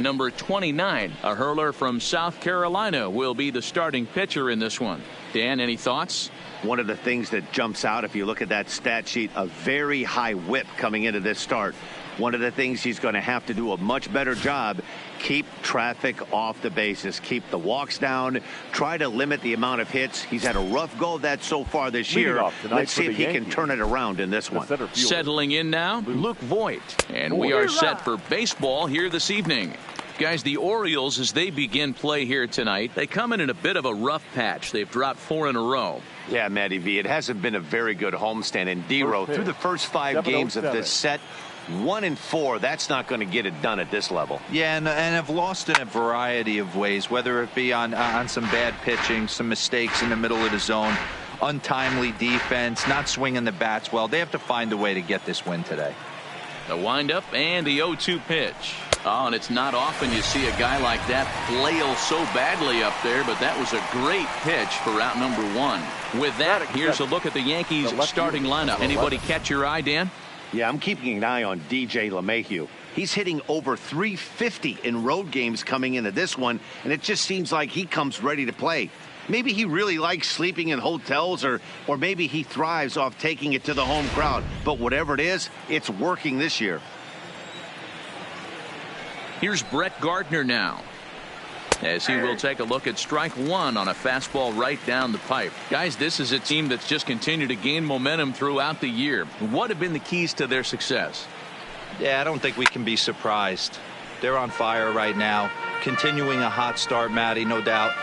Number 29, a hurler from South Carolina, will be the starting pitcher in this one. Dan, any thoughts? One of the things that jumps out, if you look at that stat sheet, a very high whip coming into this start. One of the things he's going to have to do a much better job, keep traffic off the bases, keep the walks down, try to limit the amount of hits. He's had a rough go of that so far this year. Let's see if he can turn it around in this one. Settling in now, Luke Voigt. And we are set for baseball here this evening. Guys, the Orioles, as they begin play here tonight, they come in a bit of a rough patch. They've dropped 4 in a row. Yeah, MLBThe, it hasn't been a very good homestand. And D-Row, through the first 5 games of this set, 1-4, that's not going to get it done at this level. Yeah, and have lost in a variety of ways, whether it be on some bad pitching, some mistakes in the middle of the zone, untimely defense, not swinging the bats well. They have to find a way to get this win today. The windup and the 0-2 pitch. Oh, and it's not often you see a guy like that flail so badly up there, but that was a great pitch for out number 1. With that, here's a look at the Yankees starting lineup. Anybody catch your eye, Dan? Yeah, I'm keeping an eye on DJ LeMahieu. He's hitting over 350 in road games coming into this one, and it just seems like he comes ready to play. Maybe he really likes sleeping in hotels, or maybe he thrives off taking it to the home crowd. But whatever it is, it's working this year. Here's Brett Gardner now, as he will take a look at strike 1 on a fastball right down the pipe. Guys, this is a team that's just continued to gain momentum throughout the year. What have been the keys to their success? Yeah, I don't think we can be surprised. They're on fire right now, continuing a hot start, Matty, no doubt.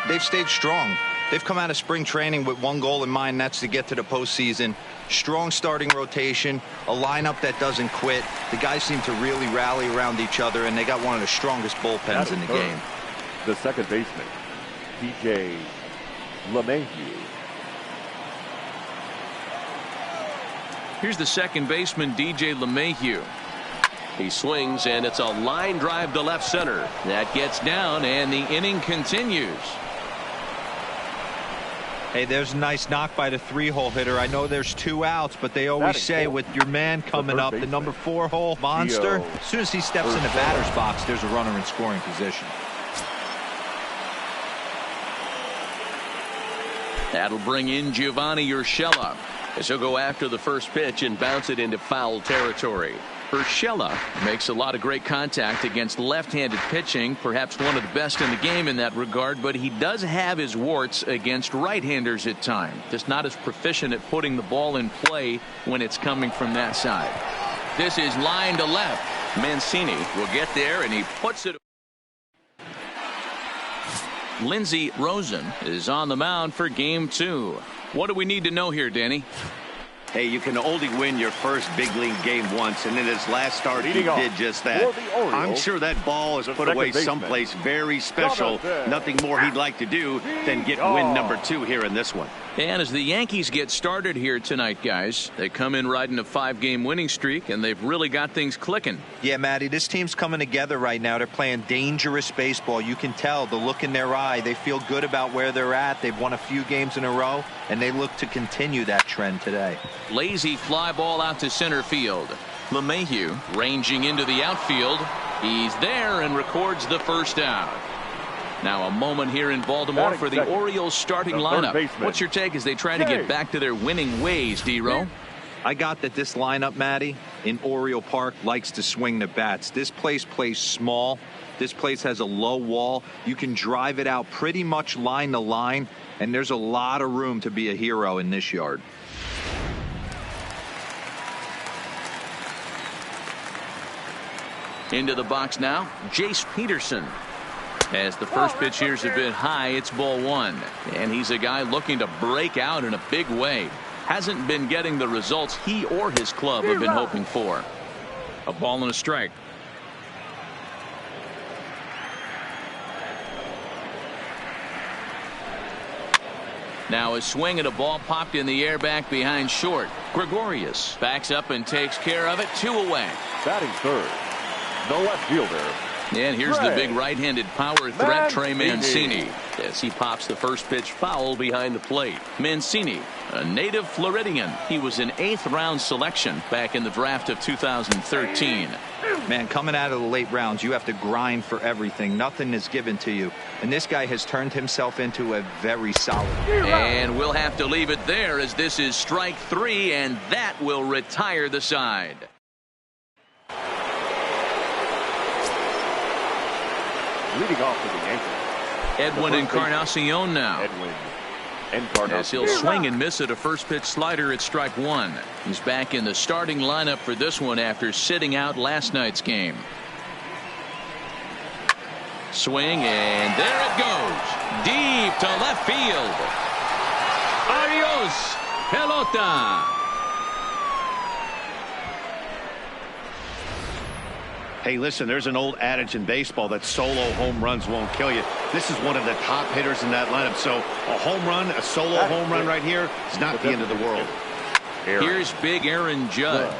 They've stayed strong. They've come out of spring training with one goal in mind, that's to get to the postseason. Strong starting rotation, a lineup that doesn't quit. The guys seem to really rally around each other, and they got one of the strongest bullpens in the game. The second baseman, DJ LeMahieu. Here's the second baseman, DJ LeMahieu. He swings, and it's a line drive to left center. That gets down, and the inning continues. Hey, there's a nice knock by the 3-hole hitter. I know there's 2 outs, but they always say with your man coming up, the number 4-hole monster, as soon as he steps in the batter's box, there's a runner in scoring position. That'll bring in Giovanni Urshela, as he'll go after the first pitch and bounce it into foul territory. Urshela makes a lot of great contact against left-handed pitching, perhaps one of the best in the game in that regard, but he does have his warts against right-handers at times. Just not as proficient at putting the ball in play when it's coming from that side. This is line to left. Mancini will get there, and he puts it. Lindsey Rosen is on the mound for game 2. What do we need to know here, Danny? Hey, you can only win your first big league game once, and in his last start, he did just that. I'm sure that ball is put away someplace very special. Nothing more he'd like to do than get win number 2 here in this one. And as the Yankees get started here tonight, guys, they come in riding a 5-game winning streak, and they've really got things clicking. Yeah, Matty, this team's coming together right now. They're playing dangerous baseball. You can tell the look in their eye. They feel good about where they're at. They've won a few games in a row, and they look to continue that trend today. Lazy fly ball out to center field. LeMahieu ranging into the outfield. He's there and records the first out. Now a moment here in Baltimore for the Orioles starting lineup. What's your take as they try to get back to their winning ways, D-Row? I got that this lineup, Matty, in Oriole Park likes to swing the bats. This place plays small. This place has a low wall. You can drive it out pretty much line to line, and there's a lot of room to be a hero in this yard. Into the box now, Jace Peterson. As the first pitch here's a bit high, it's ball 1. And he's a guy looking to break out in a big way. Hasn't been getting the results he or his club have been hoping for. A ball and a strike. Now a swing at a ball popped in the air back behind short. Gregorius backs up and takes care of it. 2 away. Batting third, the left fielder. And here's the big right-handed power threat, Trey Mancini, as he pops the first pitch foul behind the plate. Mancini A native Floridian. He was an 8th-round selection back in the draft of 2013. Man, coming out of the late rounds, you have to grind for everything. Nothing is given to you. And this guy has turned himself into a very solid. And we'll have to leave it there as this is strike 3, and that will retire the side. Leading off for the Yankees, Edwin Encarnacion now. Edwin Encarnacion. As he'll swing and miss at a first pitch slider at strike 1. He's back in the starting lineup for this one after sitting out last night's game. Swing, and there it goes. Deep to left field. Adios, pelota. Hey, listen, there's an old adage in baseball that solo home runs won't kill you. This is one of the top hitters in that lineup. So a home run, a solo home run right here is not the end of the world. Here's big Aaron Judge.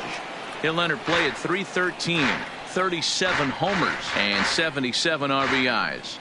He'll enter play at 313, 37 homers, and 77 RBIs.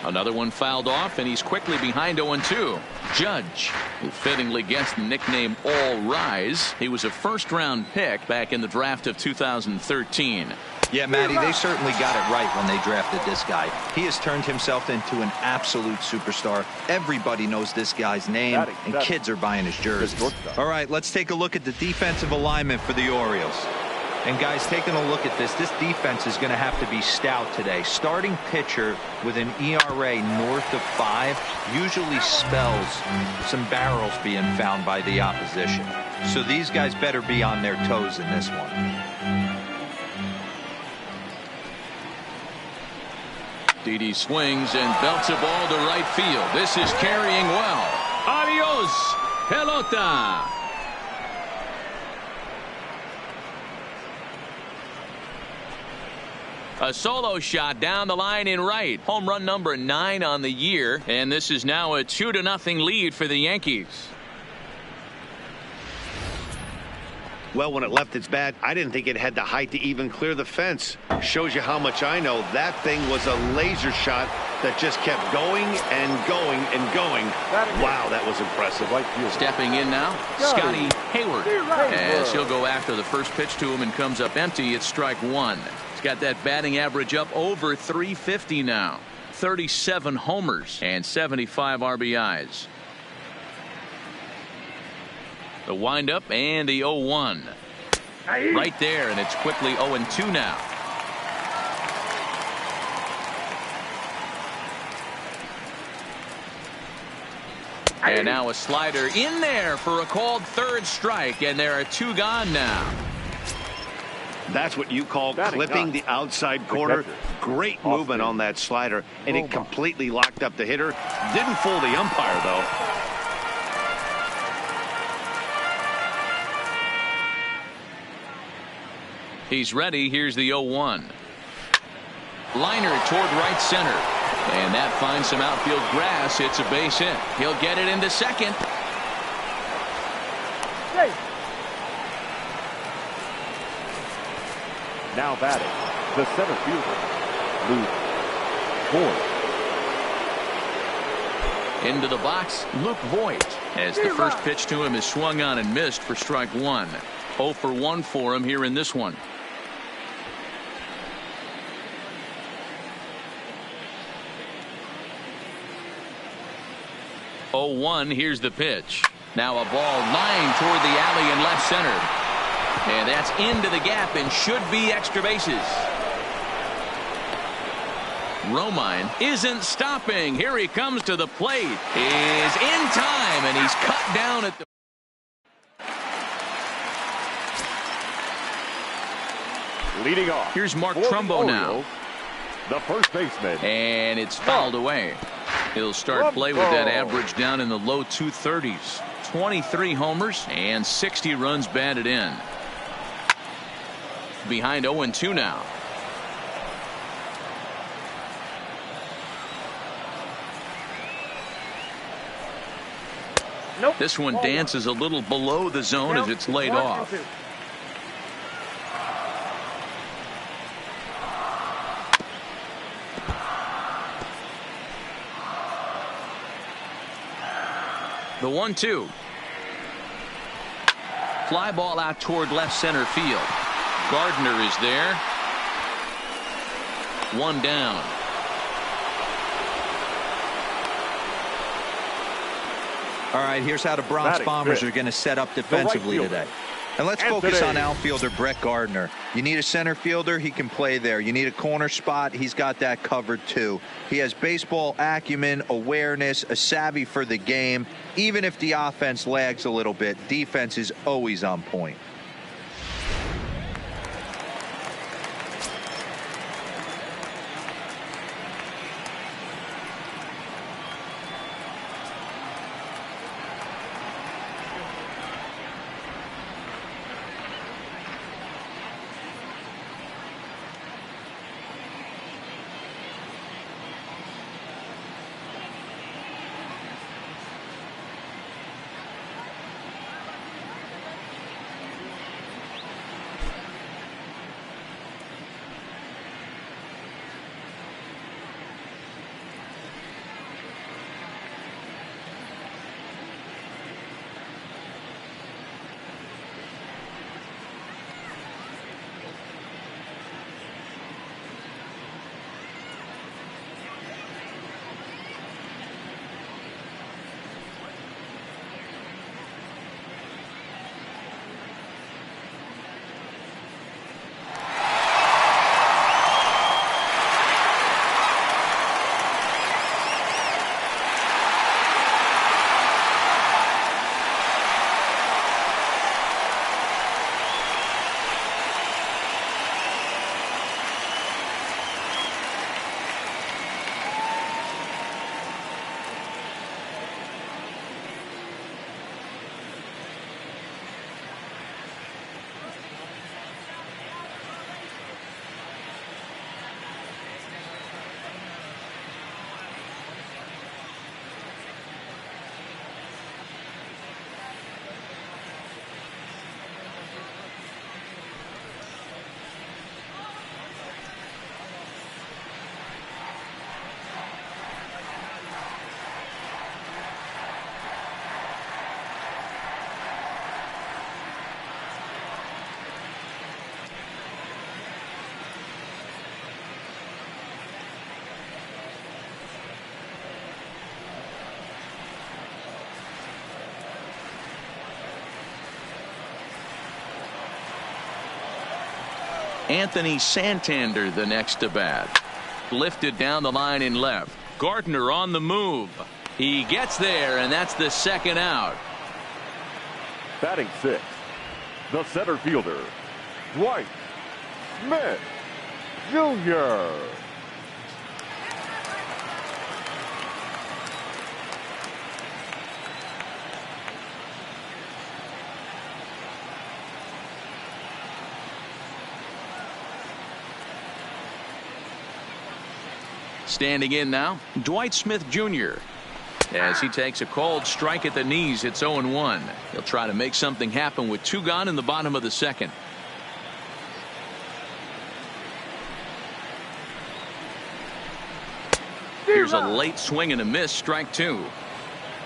Another one fouled off, and he's quickly behind 0-2. Judge, who fittingly gets the nickname All Rise. He was a first-round pick back in the draft of 2013. Yeah, Matty, they certainly got it right when they drafted this guy. He has turned himself into an absolute superstar. Everybody knows this guy's name, and kids are buying his jersey. All right, let's take a look at the defensive alignment for the Orioles. And guys, taking a look at this defense is going to have to be stout today. Starting pitcher with an ERA north of 5 usually spells some barrels being found by the opposition. So these guys better be on their toes in this one. Didi swings and belts a ball to right field. This is carrying well. Adios, pelota. A solo shot down the line in right. Home run number 9 on the year, and this is now a 2-0 lead for the Yankees. Well, when it left its bat, I didn't think it had the height to even clear the fence. Shows you how much I know. That thing was a laser shot that just kept going and going and going. Wow, that was impressive. Stepping in now, Scotty Hayward. As he'll go after the first pitch to him and comes up empty. It's strike 1. He's got that batting average up over 350 now. 37 homers and 75 RBIs. The windup and the 0-1. Right there, and it's quickly 0-2 now. And now a slider in there for a called third strike, and there are 2 gone now. That's what you call clipping the outside corner. Great movement on that slider, and it completely locked up the hitter. Didn't fool the umpire, though. He's ready. Here's the 0-1. Liner toward right center. And that finds some outfield grass. It's a base hit. He'll get it into second. Now batting, the center fielder, Luke Voigt. Into the box, Luke Voigt. As the first pitch to him is swung on and missed for strike 1. 0 for 1 for him here in this one. Oh, 1. Here's the pitch. Now a ball lined toward the alley in left center. And that's into the gap and should be extra bases. Romine isn't stopping. Here he comes to the plate. Is in time, and he's cut down at the... Leading off. Here's Mark Trumbo now. The first baseman. And it's fouled away. He'll start play with that average down in the low 230s. 23 homers and 60 runs batted in. Behind 0-2 now. This one dances a little below the zone as it's laid off. The 1-2. Fly ball out toward left center field. Gardner is there. One down. All right, here's how the Bronx Bombers are going to set up defensively today. And let's focus on outfielder Brett Gardner. You need a center fielder, he can play there. You need a corner spot, he's got that covered too. He has baseball acumen, awareness, a savvy for the game. Even if the offense lags a little bit, defense is always on point. Anthony Santander the next to bat. Lifted down the line in left. Gardner on the move. He gets there, and that's the second out. Batting sixth, the center fielder, Dwight Smith Jr. Standing in now, Dwight Smith Jr. As he takes a cold strike at the knees, it's 0-1. He'll try to make something happen with two gone in the bottom of the second. Here's a late swing and a miss, strike two.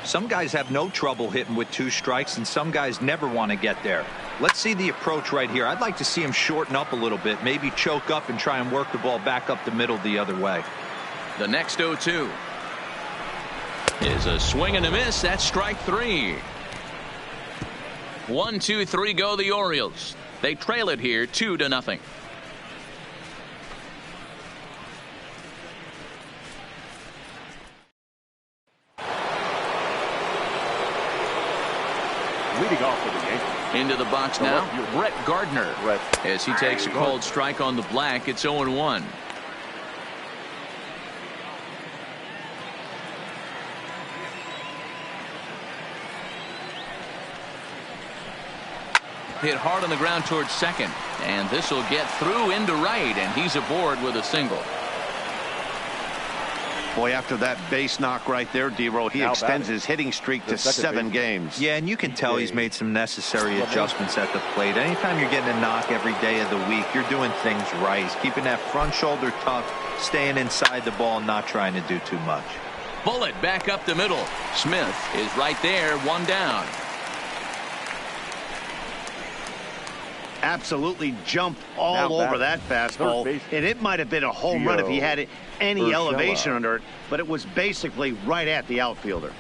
Some guys have no trouble hitting with two strikes, and some guys never want to get there. Let's see the approach right here. I'd like to see him shorten up a little bit, maybe choke up and try and work the ball back up the middle the other way. The next 0-2 is a swing and a miss. That's strike three. 1, 2, 3 go the Orioles. They trail it here 2-0. Leading off for the Yankees. Into the box now, Brett Gardner. As he takes a cold strike on the black, it's 0-1. Hit hard on the ground towards second, and this will get through into right, and he's aboard with a single. Boy, after that base knock right there, D-Roll, he extends his hitting streak to 7 games. Yeah, and you can tell he's made some necessary adjustments at the plate. Anytime you're getting a knock every day of the week, you're doing things right. He's keeping that front shoulder tucked, staying inside the ball, not trying to do too much. Bullet back up the middle. Smith is right there, one down. Absolutely jumped all over that fastball, and it might have been a home run if he had any elevation under it, but it was basically right at the outfielder.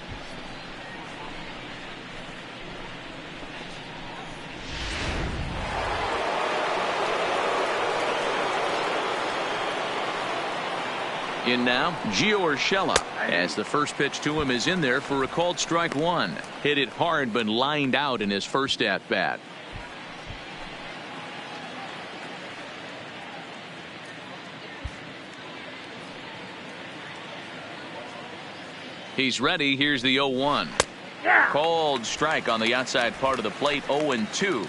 In now, Gio Urshela, as the first pitch to him is in there for a called strike one. Hit it hard but lined out in his first at bat. He's ready. Here's the 0-1. Called strike on the outside part of the plate. 0-2.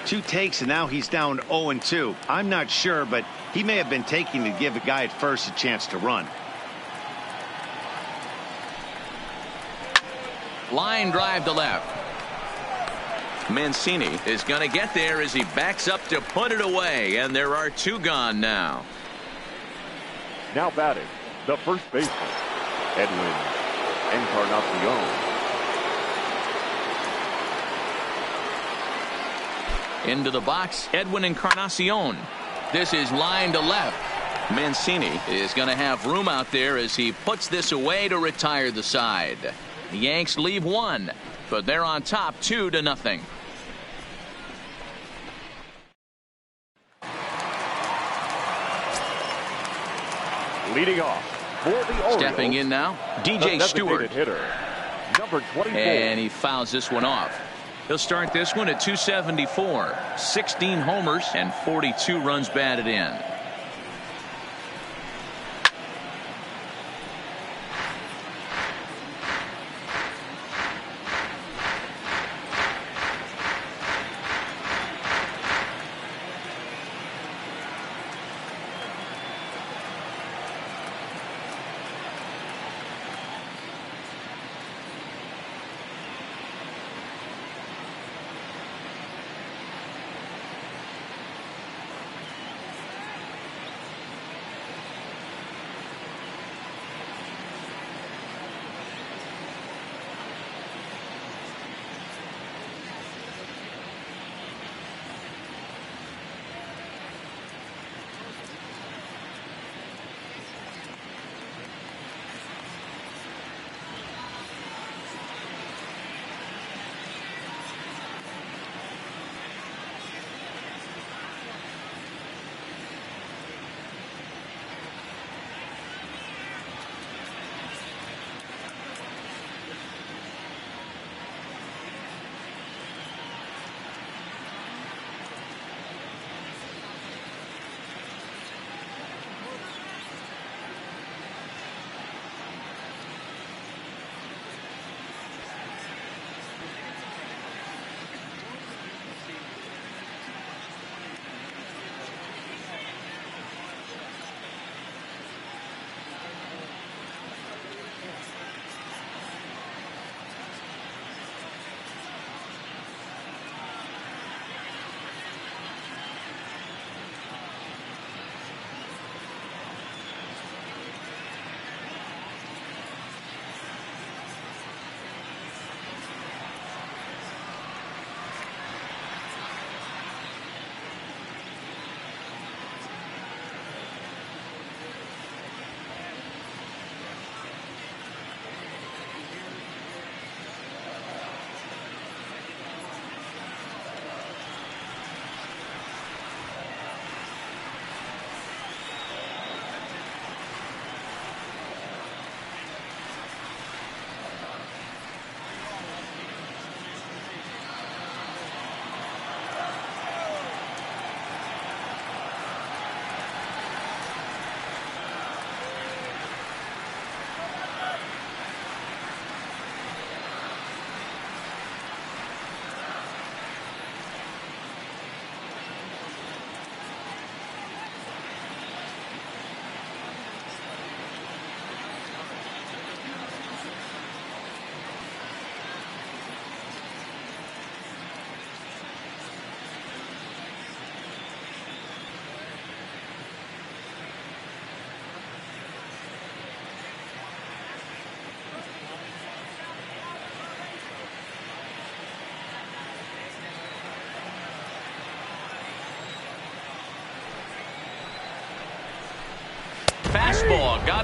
2 takes, and now he's down 0-2. I'm not sure, but he may have been taking to give the guy at first a chance to run. Line drive to left. Mancini is going to get there as he backs up to put it away, and there are 2 gone now. Now batting, the first baseman, Edwin Encarnacion. Into the box, Edwin Encarnacion. This is line to left. Mancini is going to have room out there as he puts this away to retire the side. The Yanks leave 1, but they're on top 2-0. Leading off for the Orioles. Stepping in now, DJ Stewart. Hitter, number 24. And he fouls this one off. He'll start this one at 274. 16 homers and 42 runs batted in.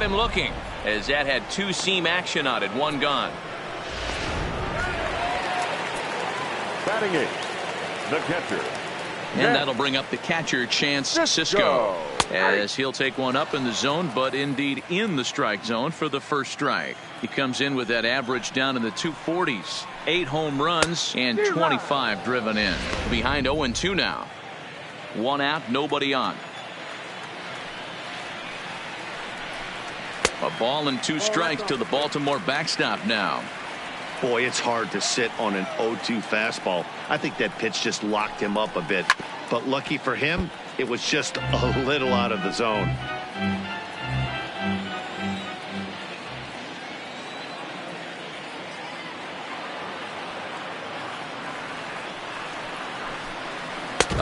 caught him looking, as that had two-seam action on it. One gone. Batting eighth, the catcher. And that'll bring up the catcher, Chance Sisco, as he'll take one up in the zone, but indeed in the strike zone for the first strike. He comes in with that average down in the 240s. 8 home runs and 25 driven in. Behind 0-2 now. 1 out, nobody on. A ball and 2 strikes to the Baltimore backstop now. Boy, it's hard to sit on an 0-2 fastball. I think that pitch just locked him up a bit. But lucky for him, it was just a little out of the zone.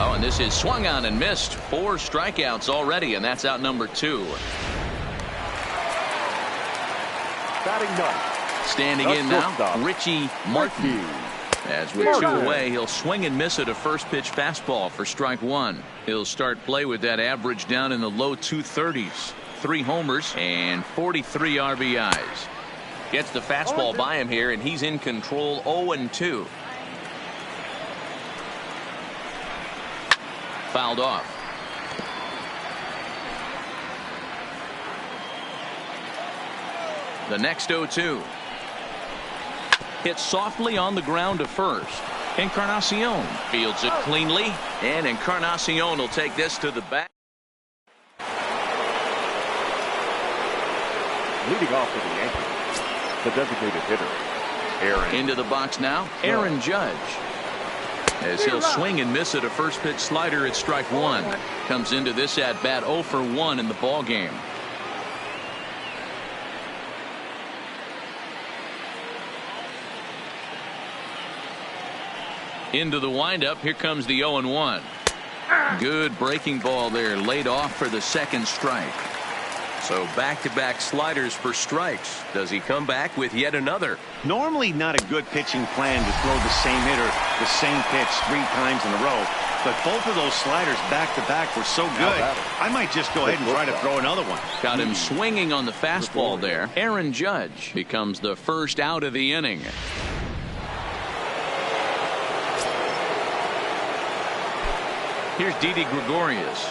Oh, and this is swung on and missed. 4 strikeouts already, and that's out number 2. Batting ninth. Standing in now, Richie Martin. As with 2 away, he'll swing and miss at a first pitch fastball for strike 1. He'll start play with that average down in the low 230s. 3 homers and 43 RBIs. Gets the fastball by him here, and he's in control. 0-2. Fouled off. The next 0-2. Hit softly on the ground to first. Encarnacion fields it cleanly, and Encarnacion will take this to the back. Leading off for the Yankees, the designated hitter, Aaron. Into the box now, Aaron Judge. As he'll swing and miss at a first pitch slider at strike 1. Comes into this at bat 0 for 1 in the ball game. Into the windup. Here comes the 0-1. Good breaking ball there, laid off for the second strike. So back-to-back sliders for strikes. Does he come back with yet another? Normally not a good pitching plan to throw the same hitter the same pitch 3 times in a row. But both of those sliders back-to-back were so good, I might just go ahead and try to throw another one. Got him swinging on the fastball there. Aaron Judge becomes the first out of the inning. Here's Didi Gregorius.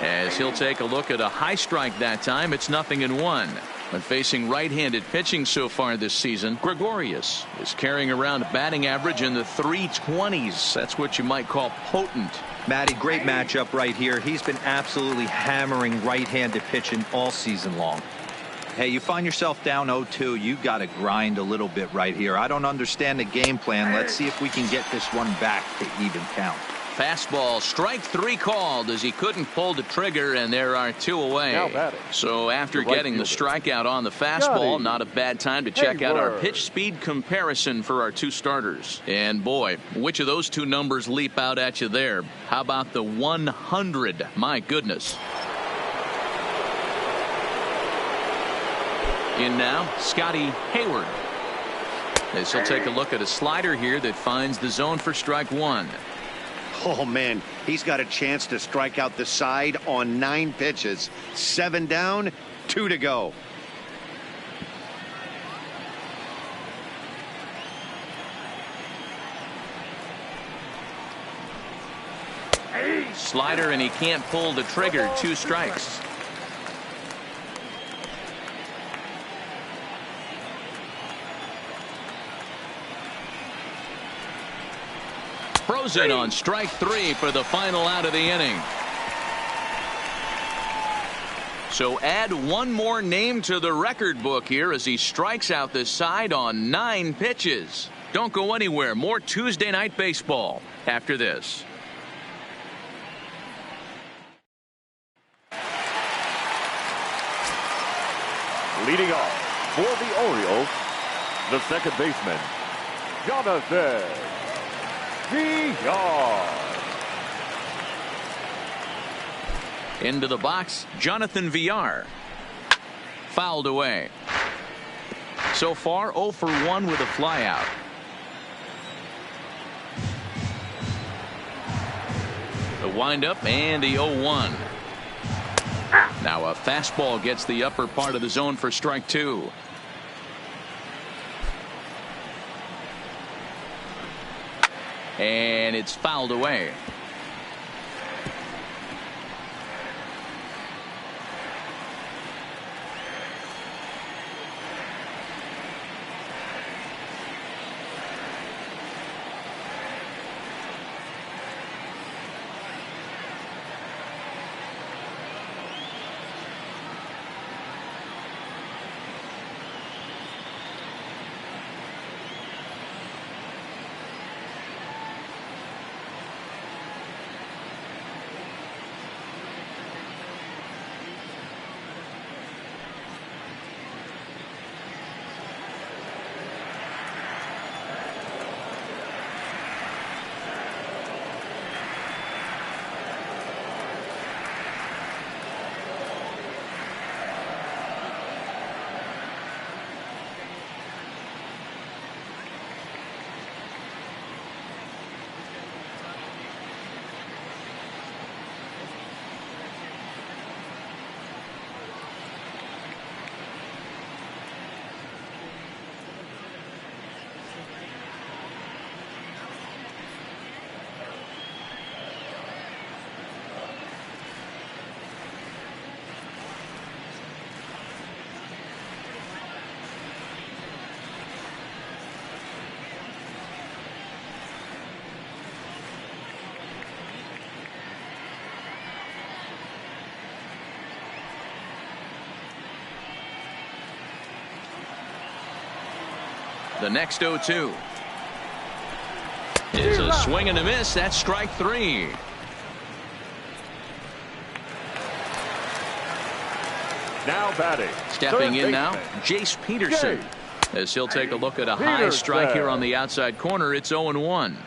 As he'll take a look at a high strike that time, it's 0-1. When facing right-handed pitching so far this season, Gregorius is carrying around a batting average in the 320s. That's what you might call potent. Matty, great matchup right here. He's been absolutely hammering right-handed pitching all season long. Hey, you find yourself down 0-2, you got to grind a little bit right here. I don't understand the game plan. Let's see if we can get this one back to even count. Fastball, strike 3 called as he couldn't pull the trigger, and there are 2 away. So after getting the strikeout on the fastball, not a bad time to check out our pitch speed comparison for our 2 starters. And boy, which of those 2 numbers leap out at you there? How about the 100? My goodness. In now, Scotty Hayward. As he'll take a look at a slider here that finds the zone for strike 1. Oh, man, he's got a chance to strike out the side on 9 pitches. 7 down, 2 to go. Slider, and he can't pull the trigger. 2 strikes. Frozen on strike 3 for the final out of the inning. So add one more name to the record book here as he strikes out the side on 9 pitches. Don't go anywhere. More Tuesday Night Baseball after this. Leading off for the Orioles, the second baseman, Jonathan Villar. Into the box, Jonathan Villar. Fouled away. So far, 0 for 1 with a flyout. The windup and the 0-1. Now Now a fastball gets the upper part of the zone for strike two. And it's fouled away. The next 0-2 is a swing and a miss. That's strike three. Now batting. Stepping in now, Jace Peterson. As he'll take a look at a high strike here on the outside corner. It's 0-1.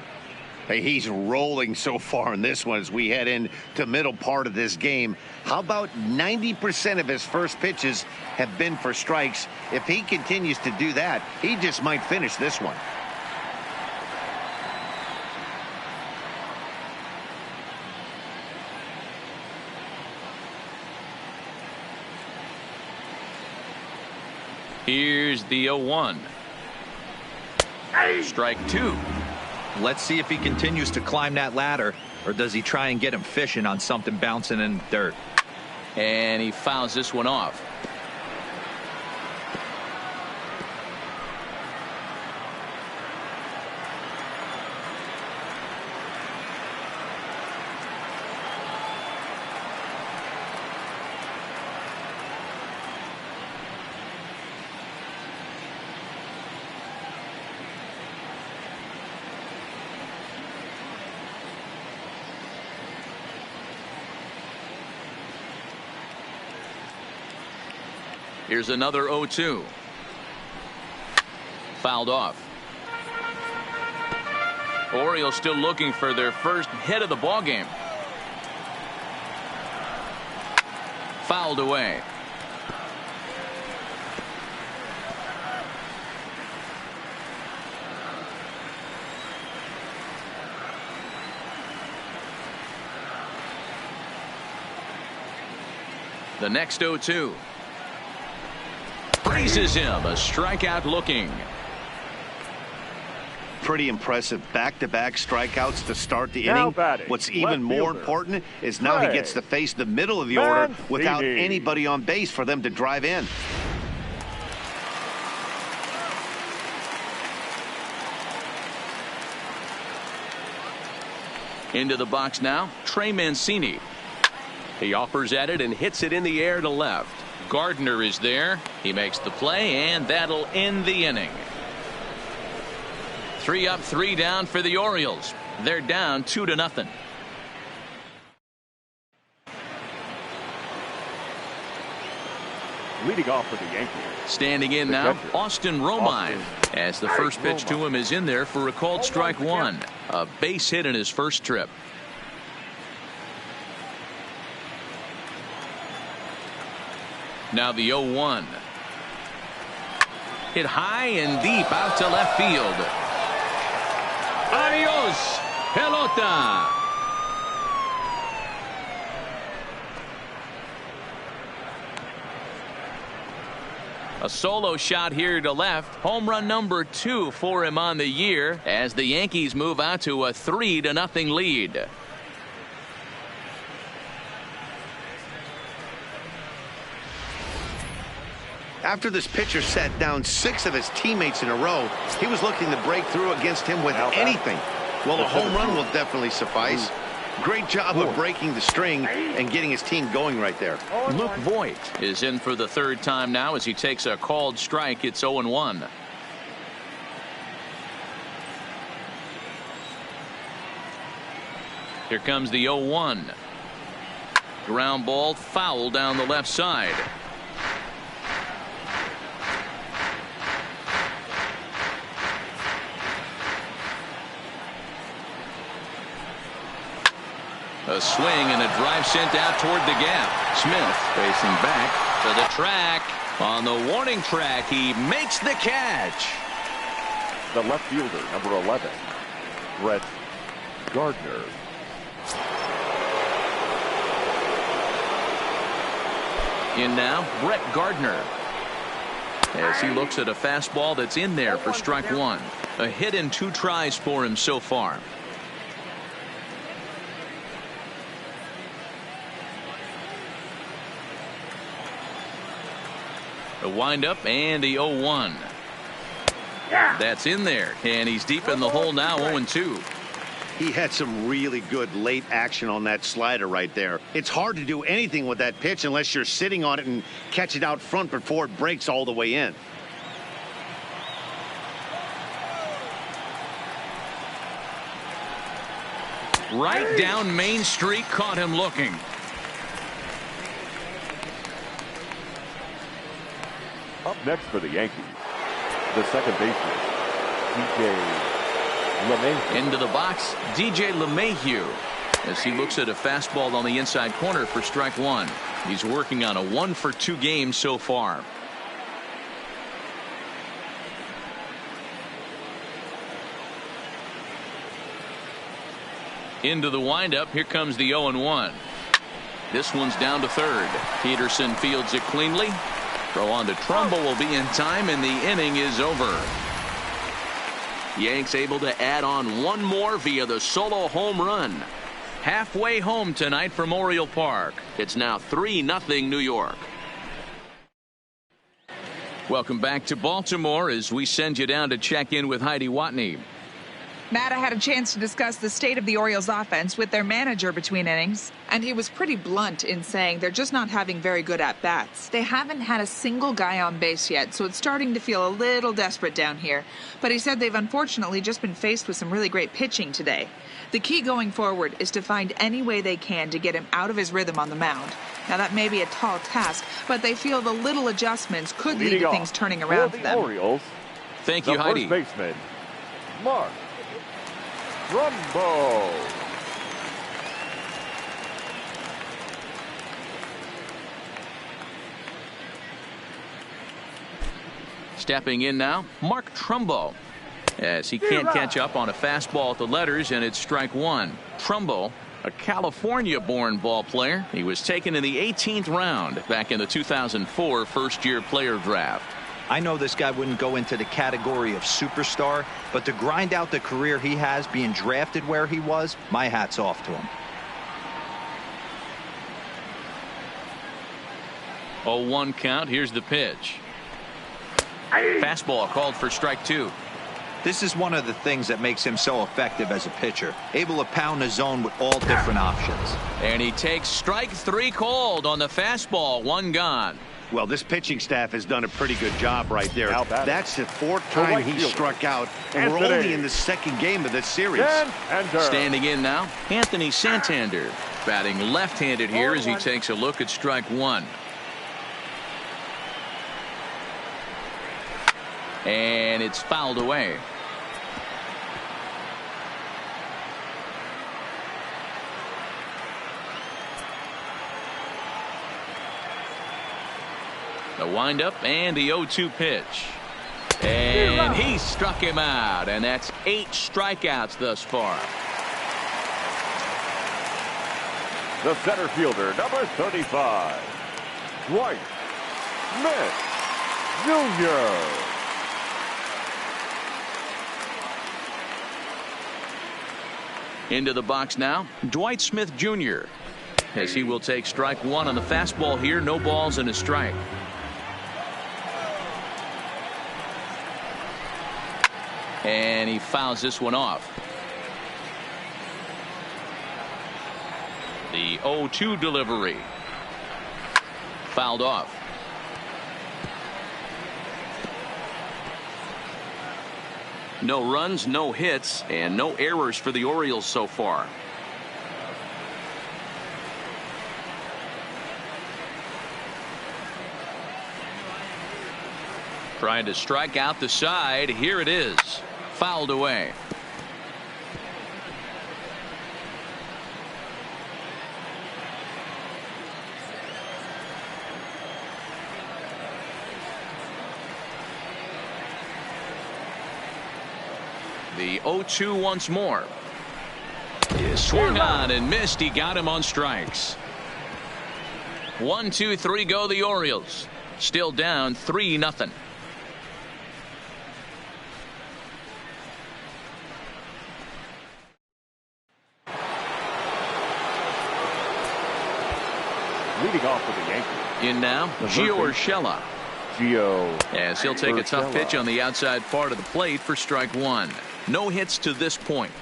Hey, he's rolling so far in this one as we head into the middle part of this game. How about 90% of his first pitches have been for strikes? If he continues to do that, he just might finish this one. Here's the 0-1. Strike two. Let's see if he continues to climb that ladder, or does he try and get him fishing on something bouncing in the dirt. And he fouls this one off. Here's another 0-2. Fouled off. Orioles still looking for their first hit of the ball game. Fouled away. The next 0-2. Freezes him. A strikeout looking. Pretty impressive back-to-back strikeouts to start the inning. What's even more important is now he gets to face the middle of the order without anybody on base for them to drive in. Into the box now, Trey Mancini. He offers at it and hits it in the air to left. Gardner is there. He makes the play, and that'll end the inning. 3 up, 3 down for the Orioles. They're down 2-0. Leading off for the Yankees. Standing in now, Austin Romine. As the first pitch to him is in there for a called strike one. A base hit in his first trip. Now the 0-1. Hit high and deep out to left field. Adios, pelota. A solo shot here to left. Home run number 2 for him on the year as the Yankees move out to a 3-0 lead. After this pitcher sat down 6 of his teammates in a row, he was looking to break through against him with anything. Well, a home run will definitely suffice. Great job of breaking the string and getting his team going right there. Luke Voigt is in for the 3rd time now as he takes a called strike. It's 0-1. Here comes the 0-1. Ground ball foul down the left side. A swing and a drive sent out toward the gap. Smith facing back to the track. On the warning track, he makes the catch. The left fielder, number 11, Brett Gardner. In now, Brett Gardner. As he looks at a fastball that's in there for strike 1. A hit and 2 tries for him so far. A windup and the 0-1. That's in there, and he's deep in the hole now. 0-2. He had some really good late action on that slider right there. It's hard to do anything with that pitch unless you're sitting on it and catch it out front before it breaks all the way in. Right down Main Street, caught him looking. Up next for the Yankees, the second baseman, DJ LeMahieu. Into the box, DJ LeMahieu, as he looks at a fastball on the inside corner for strike 1. He's working on a 1-for-2 game so far. Into the windup. Here comes the 0-1. This one's down to 3rd. Peterson fields it cleanly. Throw on to Trumbo will be in time, and the inning is over. Yanks able to add on one more via the solo home run. Halfway home tonight from Oriole Park. It's now 3-0 New York. Welcome back to Baltimore as we send you down to check in with Heidi Watney. Matt, I had a chance to discuss the state of the Orioles offense with their manager between innings, and he was pretty blunt in saying they're just not having very good at-bats. They haven't had a single guy on base yet, so it's starting to feel a little desperate down here. But he said they've unfortunately just been faced with some really great pitching today. The key going forward is to find any way they can to get him out of his rhythm on the mound. Now, that may be a tall task, but they feel the little adjustments could lead to things turning around for them. Orioles, thank you, Heidi. First baseman, Mark Trumbo. Stepping in now, Mark Trumbo, as he can't catch up on a fastball at the letters, and it's strike 1. Trumbo, a California-born ball player. He was taken in the 18th round back in the 2004 first-year player draft. I know this guy wouldn't go into the category of superstar, but to grind out the career he has being drafted where he was, my hat's off to him. 0-1 count. Here's the pitch. Fastball called for strike 2. This is one of the things that makes him so effective as a pitcher, able to pound the zone with all different options. And he takes strike 3 called on the fastball. 1 gone. Well, this pitching staff has done a pretty good job right there. That's the 4th time he struck out, and we're only in the 2nd game of this series. Standing in now, Anthony Santander, batting left-handed here as he takes a look at strike 1. And it's fouled away. The windup and the 0-2 pitch. And he struck him out, and that's 8 strikeouts thus far. The center fielder, number 35, Dwight Smith. Jr. Into the box now, Dwight Smith Jr. as he will take strike one on the fastball here. No balls and a strike. And he fouls this one off. The 0-2 delivery. Fouled off. No runs, no hits, and no errors for the Orioles so far. Trying to strike out the side. Here it is. Fouled away. The 0-2 once more. He swung on and missed. He got him on strikes. 1, 2, 3 go the Orioles. Still down 3-0. Leading off for the Yankees. In now, Gio Urshela. As he'll take a tough pitch on the outside part of the plate for strike one. No hits to this point.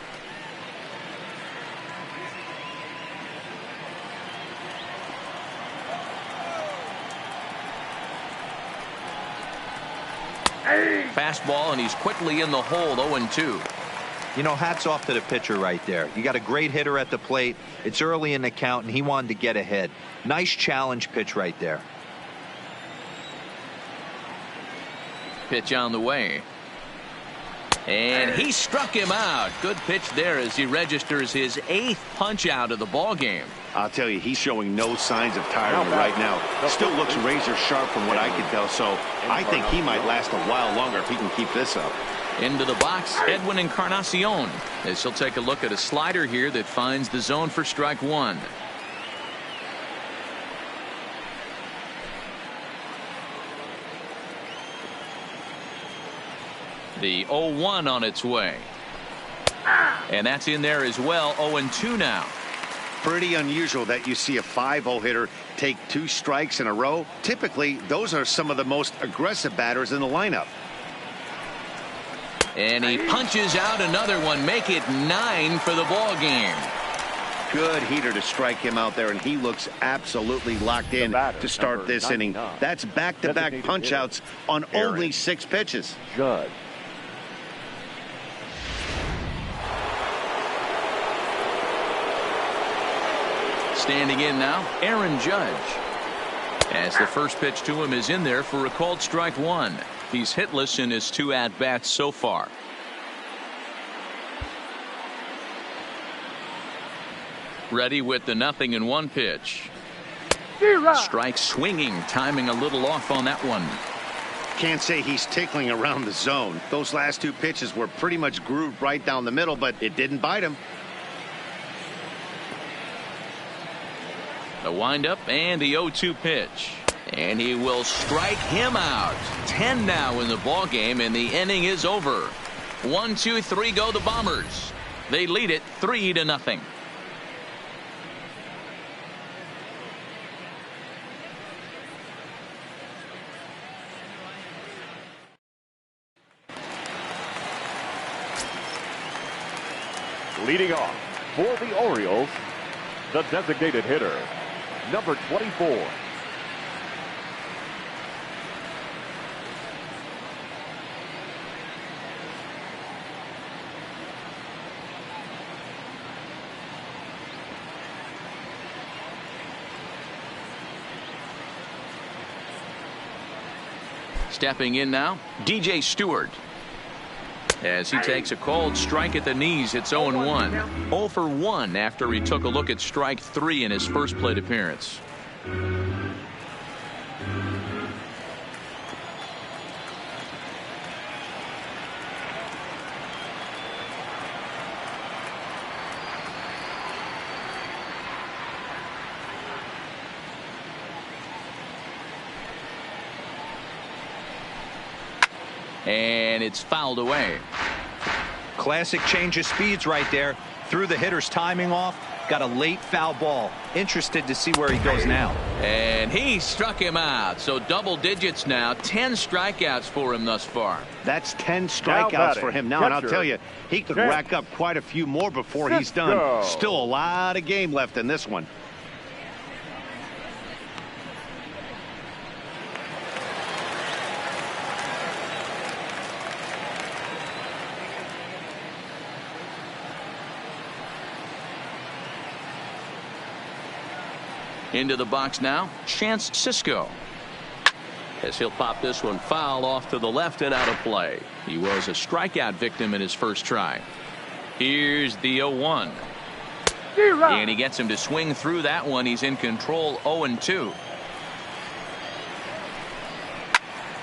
Fastball, and he's quickly in the hole. 0-2. You know, hats off to the pitcher right there. You got a great hitter at the plate. It's early in the count, and he wanted to get ahead. Nice challenge pitch right there. Pitch on the way. And he struck him out. Good pitch there as he registers his 8th punch out of the ball game. I'll tell you, he's showing no signs of tiring right now. Still looks razor sharp from what I can tell, so I think he might last a while longer if he can keep this up. Into the box, Edwin Encarnacion, as he'll take a look at a slider here that finds the zone for strike one. The 0-1 on its way. And that's in there as well. 0-2 now. Pretty unusual that you see a 5-0 hitter take 2 strikes in a row. Typically, those are some of the most aggressive batters in the lineup. And he punches out another one. Make it 9 for the ball game. Good heater to strike him out there, and he looks absolutely locked in to start this inning. That's back-to-back punch-outs on only 6 pitches. Judge. Standing in now, Aaron Judge. As the first pitch to him is in there for a called strike one. He's hitless in his 2 at-bats so far. Ready with the 0-1 pitch. Strike swinging, timing a little off on that one. Can't say he's tickling around the zone. Those last 2 pitches were pretty much grooved right down the middle, but it didn't bite him. The windup and the 0-2 pitch. And he will strike him out. 10 now in the ball game, and the inning is over. 1, 2, 3 go the Bombers. They lead it 3-0. Leading off for the Orioles, the designated hitter, number 24. Stepping in now, DJ Stewart. As he takes a called strike at the knees, it's 0-1. 0 for 1 after he took a look at strike 3 in his first plate appearance. And it's fouled away. Classic change of speeds right there. Threw the hitter's timing off. Got a late foul ball. Interested to see where he goes now. And he struck him out. So double digits now. 10 strikeouts for him thus far. That's 10 strikeouts for him now. And I'll tell you, he could rack up quite a few more before he's done. Still a lot of game left in this one. Into the box now, Chance Sisco. As he'll pop this one foul off to the left and out of play. He was a strikeout victim in his first try. Here's the 0-1. And he gets him to swing through that one. He's in control 0-2.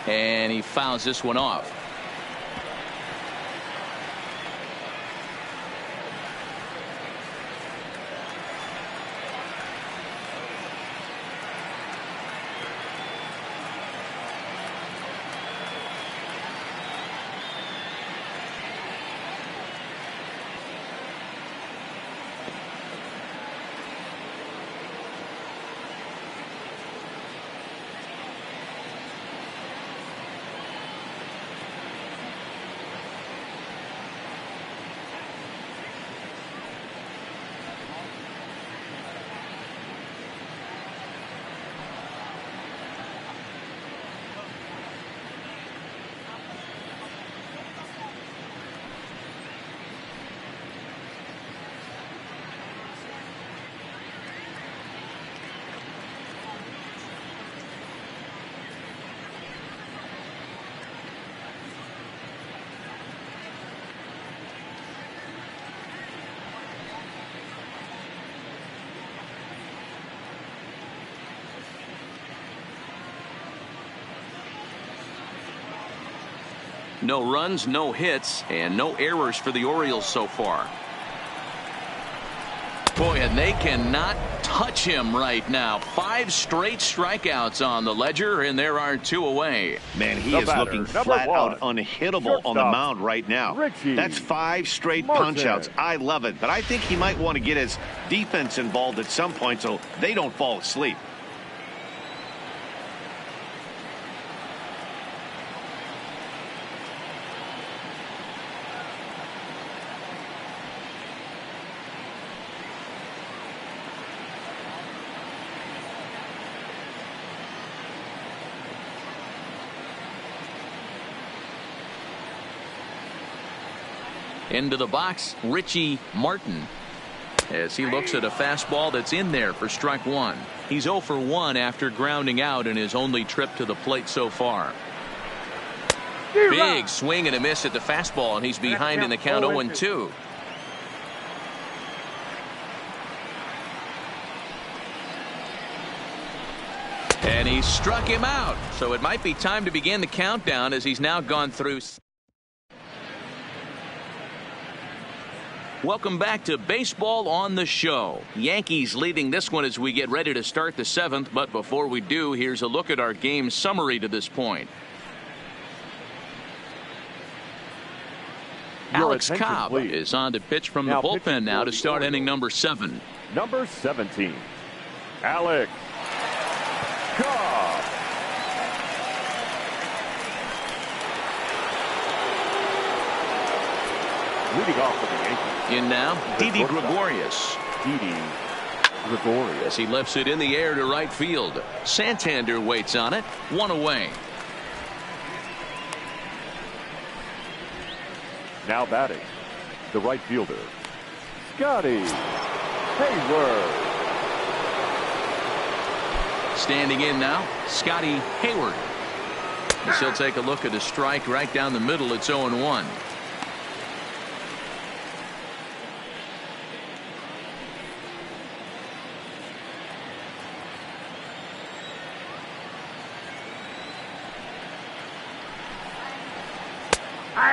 And he fouls this one off. No runs, no hits, and no errors for the Orioles so far. Boy, and they cannot touch him right now. 5 straight strikeouts on the ledger, and there are 2 away. Man, he is looking flat out unhittable on the mound right now. That's 5 straight punch-outs. I love it, but I think he might want to get his defense involved at some point so they don't fall asleep. Into the box, Richie Martin, as he looks at a fastball that's in there for strike 1. He's 0 for 1 after grounding out in his only trip to the plate so far. Big swing and a miss at the fastball, and he's behind in the count 0-2. And he struck him out. So it might be time to begin the countdown as he's now gone through. Welcome back to Baseball on the Show. Yankees leading this one as we get ready to start the 7th. But before we do, here's a look at our game summary to this point. Alex Cobb is on to pitch from the bullpen now to start inning number 7. Number 17, Alex Cobb. Leading off for the Yankees. In now, Didi Gregorius. As he lifts it in the air to right field. Santander waits on it. 1 away. Now batting, the right fielder, Scotty Hayward. Standing in now, Scotty Hayward. As he'll take a look at a strike right down the middle. It's 0-1.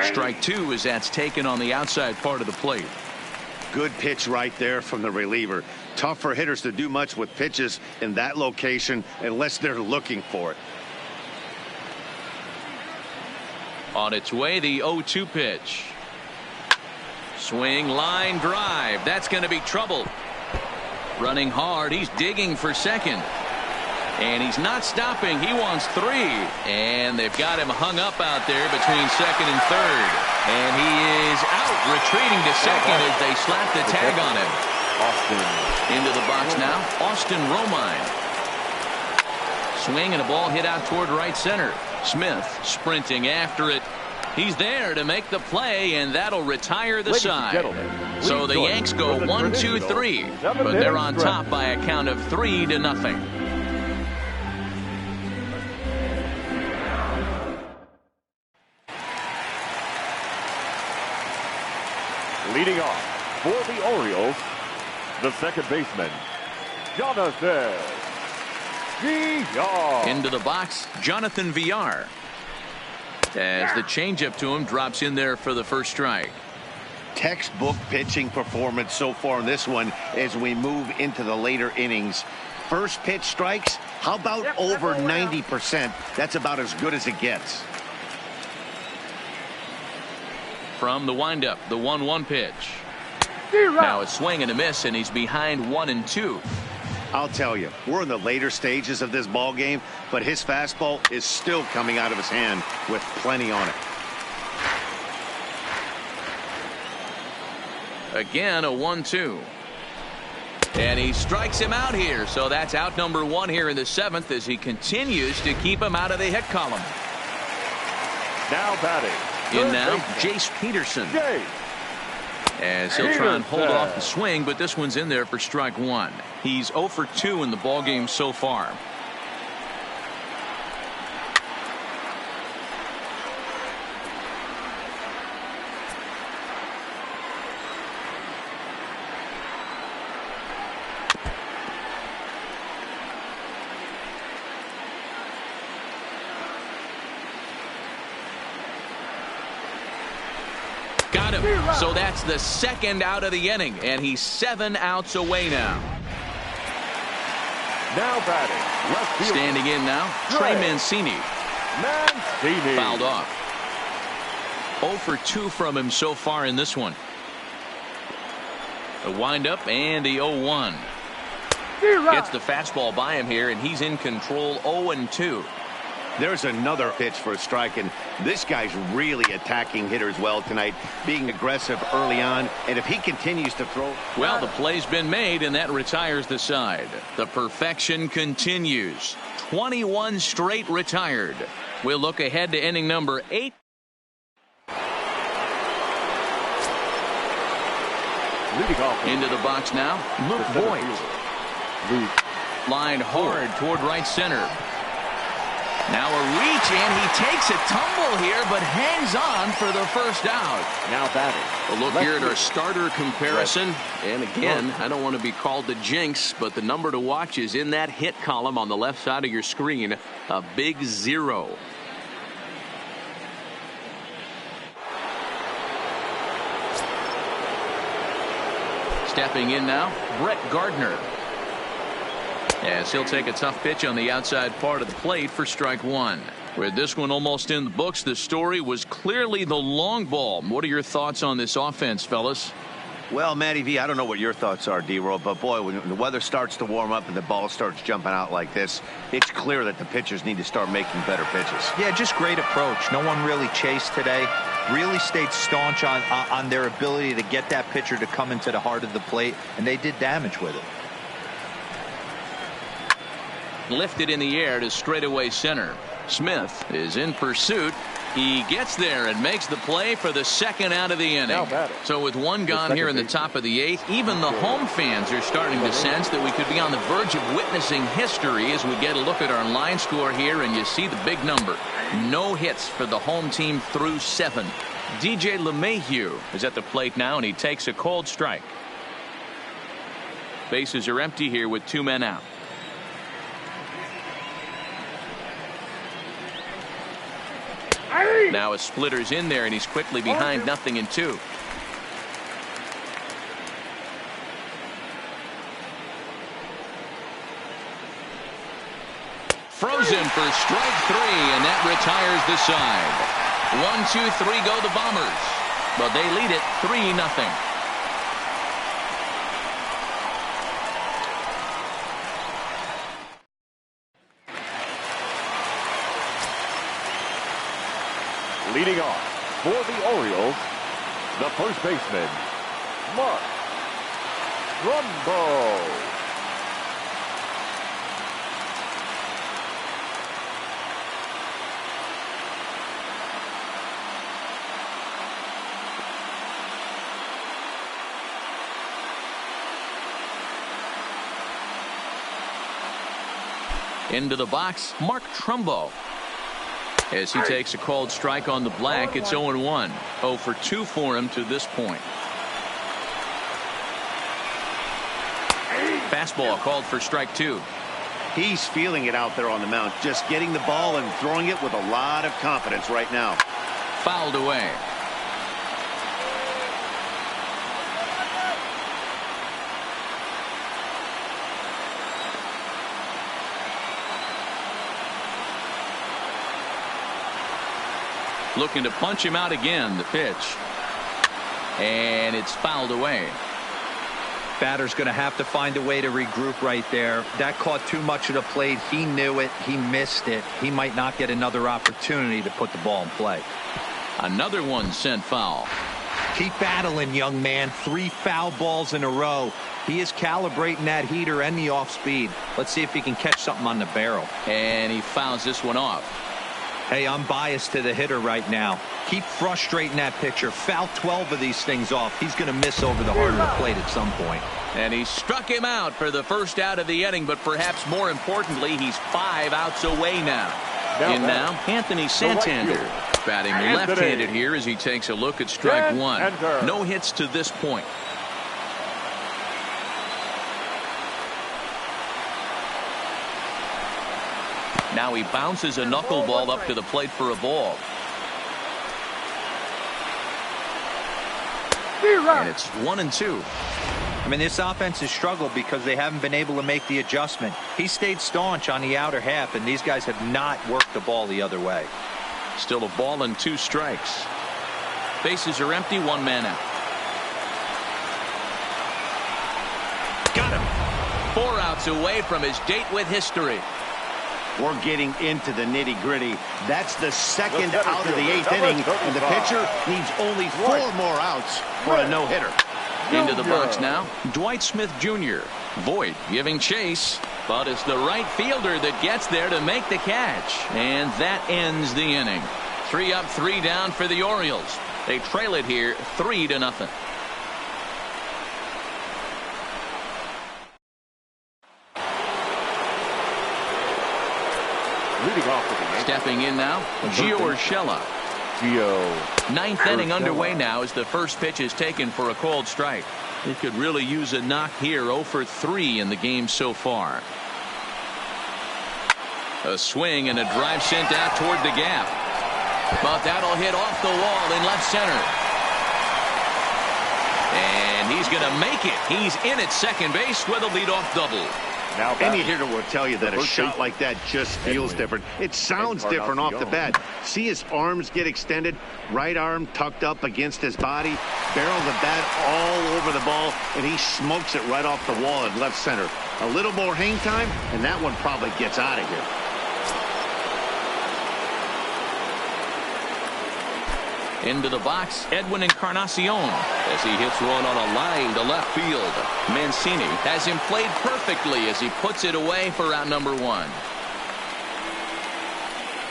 Strike 2 as that's taken on the outside part of the plate. Good pitch right there from the reliever. Tough for hitters to do much with pitches in that location unless they're looking for it. On its way, the 0-2 pitch. Swing, line drive. That's going to be trouble. Running hard. He's digging for second. And he's not stopping. He wants 3. And they've got him hung up out there between second and third. And he is out, retreating to second as they slap the tag on him. Into the box now, Austin Romine. Swing and a ball hit out toward right center. Smith sprinting after it. He's there to make the play, and that'll retire the side. So the Yanks go 1-2-3, but they're on top by a count of 3-0. Leading off for the Orioles, the second baseman, Jonathan Villar. Into the box, Jonathan Villar. As the changeup to him drops in there for the first strike. Textbook pitching performance so far in this one as we move into the later innings. First pitch strikes, how about over 90%? That's about as good as it gets. From the windup, the 1-1 pitch. Now a swing and a miss, and he's behind 1-2. I'll tell you, we're in the later stages of this ball game, but his fastball is still coming out of his hand with plenty on it. Again, a 1-2. And he strikes him out here, so that's out number 1 here in the 7th as he continues to keep him out of the hit column. Now batting. In now, Jace Peterson. As he'll try and hold off the swing, but this one's in there for strike 1. He's 0 for 2 in the ballgame so far. Got him. So that's the second out of the inning, and he's 7 outs away now. Now batting, left field. Standing in now, Trey Mancini. Fouled off. 0 for 2 from him so far in this one. A windup and the 0-1. Gets the fastball by him here, and he's in control. 0-2. There's another pitch for a strike, and this guy's really attacking hitters well tonight, being aggressive early on, and if he continues to throw. Well, the play's been made, and that retires the side. The perfection continues. 21 straight retired. We'll look ahead to inning number 8. Into the box now, Luke Voigt. Line hard toward right center. Now a reach, and he takes a tumble here, but hangs on for the first out. Now batting. A look here at our starter comparison. And again, I don't want to be called the jinx, but the number to watch is in that hit column on the left side of your screen. A big 0. Stepping in now, Brett Gardner. As he'll take a tough pitch on the outside part of the plate for strike 1. With this one almost in the books, the story was clearly the long ball. What are your thoughts on this offense, fellas? Well, Matty V, I don't know what your thoughts are, D-Roll, but boy, when the weather starts to warm up and the ball starts jumping out like this, it's clear that the pitchers need to start making better pitches. Yeah, just great approach. No one really chased today. Really stayed staunch on their ability to get that pitcher to come into the heart of the plate, and they did damage with it. Lifted in the air to straightaway center. Smith is in pursuit. He gets there and makes the play for the second out of the inning. So with one gone here in the top of the 8th, even the home fans are starting to sense that we could be on the verge of witnessing history as we get a look at our line score here, and you see the big number. No hits for the home team through 7. DJ LeMahieu is at the plate now, and he takes a cold strike. Bases are empty here with 2 men out. Now a splitter's in there, and he's quickly behind 0-2. Frozen for strike 3, and that retires the side. 1-2-3 go the Bombers, but they lead it 3-0. Leading off for the Orioles, the first baseman, Mark Trumbo. Into the box, Mark Trumbo. As he takes a called strike on the black, it's 0-1. 0 for 2 for him to this point. Fastball called for strike 2. He's feeling it out there on the mound, just getting the ball and throwing it with a lot of confidence right now. Fouled away. Looking to punch him out again. The pitch. And it's fouled away. Batter's going to have to find a way to regroup right there. That caught too much of the plate. He knew it. He missed it. He might not get another opportunity to put the ball in play. Another one sent foul. Keep battling, young man. 3 foul balls in a row. He is calibrating that heater and the off speed. Let's see if he can catch something on the barrel. And he fouls this one off. Hey, I'm biased to the hitter right now. Keep frustrating that pitcher. Foul 12 of these things off. He's going to miss over the heart of the plate at some point. And he struck him out for the first out of the inning, but perhaps more importantly, he's 5 outs away now. Now, Anthony Santander, batting left-handed here as he takes a look at strike 1. No hits to this point. Now he bounces a knuckleball up to the plate for a ball. And it's 1-2. I mean, this offense has struggled because they haven't been able to make the adjustment. He stayed staunch on the outer half, and these guys have not worked the ball the other way. Still a ball and 2 strikes. Bases are empty, 1 man out. Got him. 4 outs away from his date with history. We're getting into the nitty-gritty. That's the second out of the 8th inning, and the pitcher needs only 4 more outs for a no-hitter. Into the box now, Dwight Smith Jr. Voit giving chase, but it's the right fielder that gets there to make the catch. And that ends the inning. 3 up, 3 down for the Orioles. They trail it here 3-0. Stepping in now, Gio Urshela. Ninth inning underway now as the first pitch is taken for a called strike. He could really use a knock here. 0 for 3 in the game so far. A swing and a drive sent out toward the gap. But that'll hit off the wall in left center. And he's going to make it. He's in at second base with a leadoff double. Any hitter will tell you that a shot like that just feels different. It sounds different off the bat. See his arms get extended, right arm tucked up against his body, barrel the bat all over the ball, and he smokes it right off the wall in left center. A little more hang time, and that one probably gets out of here. Into the box, Edwin Encarnacion as he hits one on a line to left field. Mancini has him played perfectly as he puts it away for out number 1.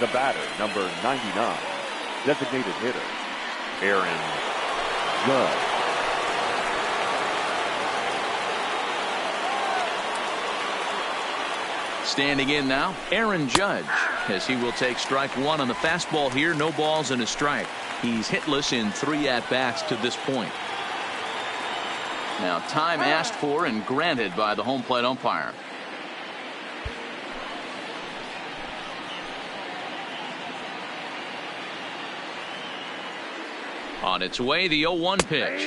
The batter, number 99, designated hitter, Aaron Judge. Standing in now, Aaron Judge, as he will take strike 1 on the fastball here. No balls and a strike. He's hitless in 3 at-bats to this point. Now time asked for and granted by the home plate umpire. On its way, the 0-1 pitch.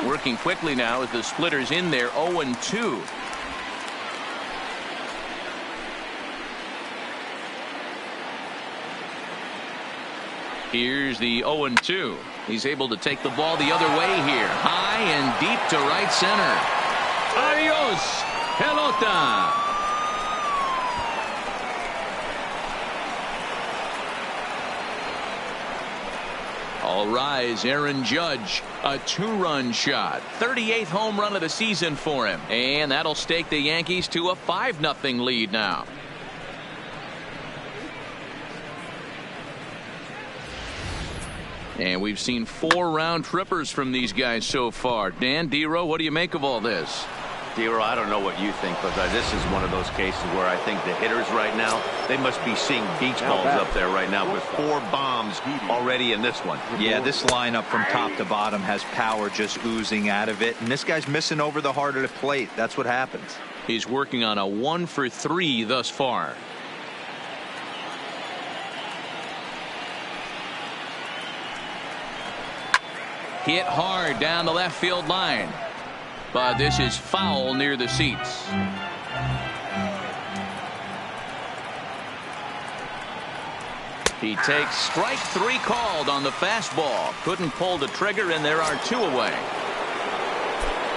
Working quickly now as the splitter's in there. 0-2. Here's the 0-2. He's able to take the ball the other way here. High and deep to right center. Adios, pelota. All rise, Aaron Judge. A 2-run shot. 38th home run of the season for him. And that'll stake the Yankees to a 5-0 lead now. And we've seen 4 round trippers from these guys so far. Dan, D-Row, what do you make of all this? D-Row, I don't know what you think, but this is one of those cases where I think the hitters right now, they must be seeing beach balls up there right now with 4 bombs already in this one. Yeah, this lineup from top to bottom has power just oozing out of it. And this guy's missing over the heart of the plate. That's what happens. He's working on a 1 for 3 thus far. Hit hard down the left field line. But this is foul near the seats. He takes strike 3 called on the fastball. Couldn't pull the trigger, and there are 2 away.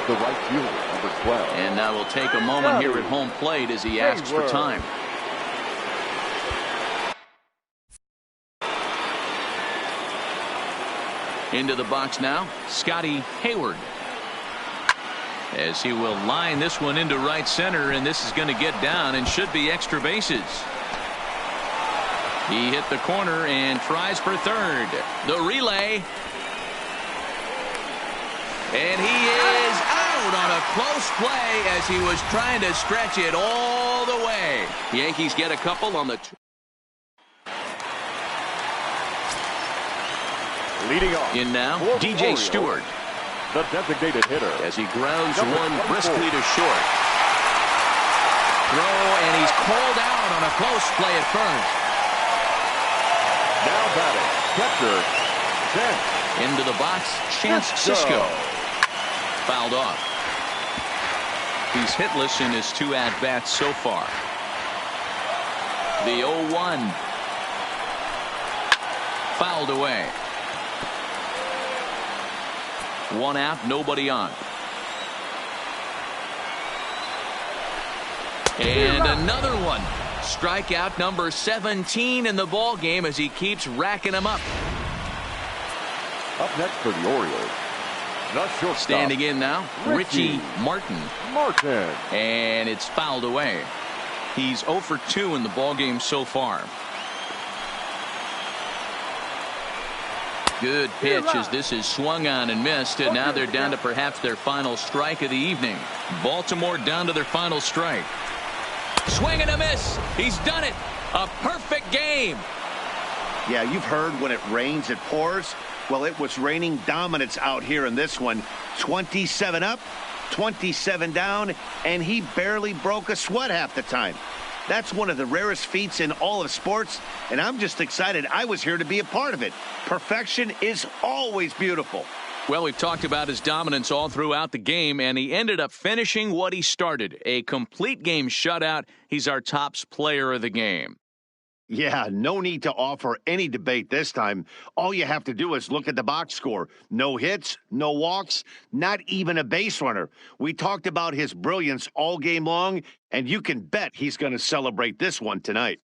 The right fielder, number 12. And now we'll take a moment here at home plate as he asks for time. Into the box now, Scotty Hayward. As he will line this one into right center, and this is going to get down and should be extra bases. He hit the corner and tries for third. The relay. And he is out on a close play as he was trying to stretch it all the way. Yankees get a couple on the Leading off. in now, DJ Orioles, Stewart. the designated hitter. As he grounds Number one 24. briskly to short. Throw, and he's called out on a close play at first. Now batting, catcher, Chance. Into the box, Chance Cisco. Fouled off. He's hitless in his 2 at-bats so far. The 0-1. Fouled away. 1 out, nobody on. And another one. Strikeout number 17 in the ball game as he keeps racking them up. Up next for the Orioles, the shortstop. Standing in now, Richie Martin. And it's fouled away. He's 0 for 2 in the ball game so far. Good pitch as this is swung on and missed, and now they're down to perhaps their final strike of the evening. Baltimore down to their final strike. Swing and a miss. He's done it. A perfect game. Yeah, you've heard when it rains, it pours. Well, it was raining dominance out here in this one. 27 up, 27 down, and he barely broke a sweat half the time. That's one of the rarest feats in all of sports, and I'm just excited I was here to be a part of it. Perfection is always beautiful. Well, we've talked about his dominance all throughout the game, and he ended up finishing what he started. A complete game shutout. He's our top player of the game. Yeah, no need to offer any debate this time. All you have to do is look at the box score. No hits, no walks, not even a base runner. We talked about his brilliance all game long, and you can bet he's going to celebrate this one tonight.